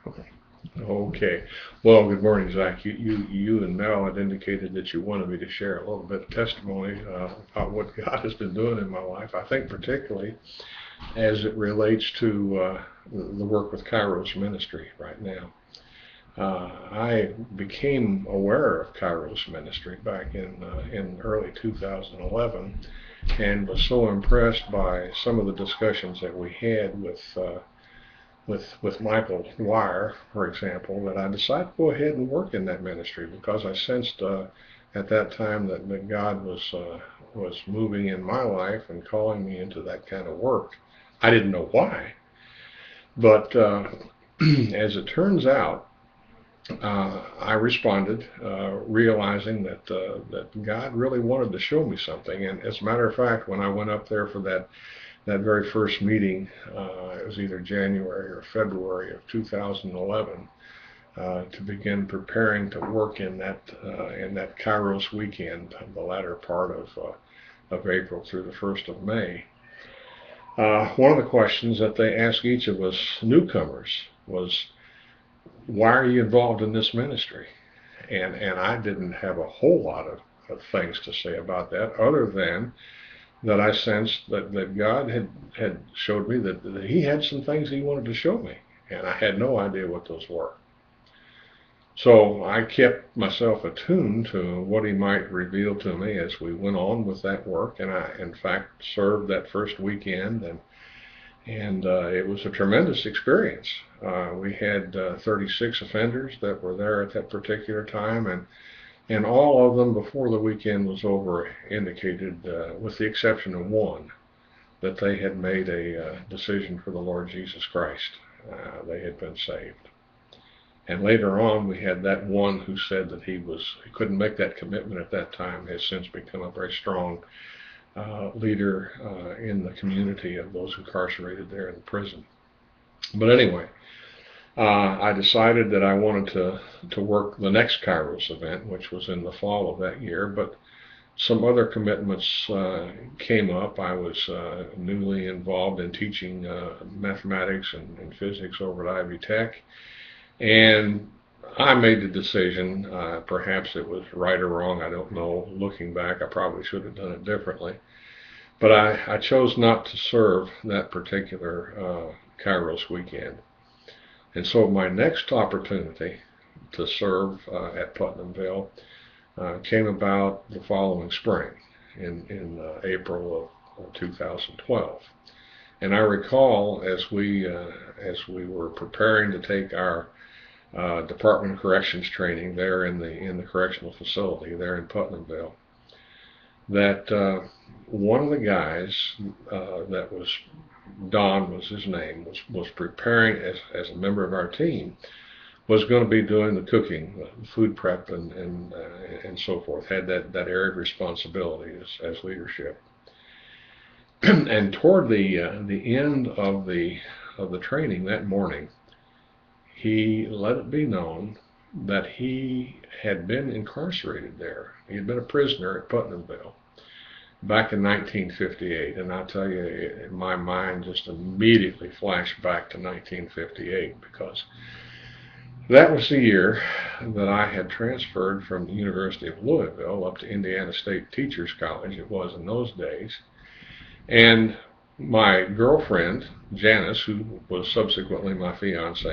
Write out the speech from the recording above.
Okay. Well, good morning, Zach. You and Mel had indicated that you wanted me to share a little bit of testimony about what God has been doing in my life. I think particularly as it relates to the work with Kairos Ministry right now. I became aware of Kairos Ministry back in early 2011, and was so impressed by some of the discussions that we had with Michael Wire, for example, that I decided to go ahead and work in that ministry because I sensed at that time that God was moving in my life and calling me into that kind of work. I didn't know why, but as it turns out, I responded, realizing that God really wanted to show me something. And as a matter of fact, when I went up there for that very first meeting, it was either January or February of 2011, to begin preparing to work in that Kairos weekend, the latter part of April through the 1st of May. One of the questions that they asked each of us newcomers was, why are you involved in this ministry? And I didn't have a whole lot of things to say about that, other than that I sensed that God had showed me that He had some things He wanted to show me, and I had no idea what those were. So I kept myself attuned to what He might reveal to me as we went on with that work, and I, in fact, served that first weekend, and it was a tremendous experience. We had 36 offenders that were there at that particular time, and all of them, before the weekend was over, indicated, with the exception of one, that they had made a decision for the Lord Jesus Christ. They had been saved. And later on, we had that one who said that he couldn't make that commitment at that time, has since become a very strong leader in the community of those incarcerated there in the prison. But anyway, I decided that I wanted to work the next Kairos event, which was in the fall of that year, but some other commitments came up. I was newly involved in teaching mathematics and physics over at Ivy Tech, and I made the decision, perhaps it was right or wrong, I don't know. Looking back, I probably should have done it differently. But I chose not to serve that particular Kairos weekend. And so my next opportunity to serve at Putnamville came about the following spring, in April of 2012. And I recall as we were preparing to take our Department of Corrections training there in the correctional facility there in Putnamville, that one of the guys that was Don was his name, was preparing as a member of our team, was going to be doing the cooking, food prep, and so forth. Had that area of responsibility as leadership. And toward the end of the training that morning, he let it be known that he had been incarcerated there. He had been a prisoner at Putnamville back in 1958, and I tell you, my mind just immediately flashed back to 1958, because that was the year that I had transferred from the University of Louisville up to Indiana State Teachers College, it was in those days, and my girlfriend, Janice, who was subsequently my fiance,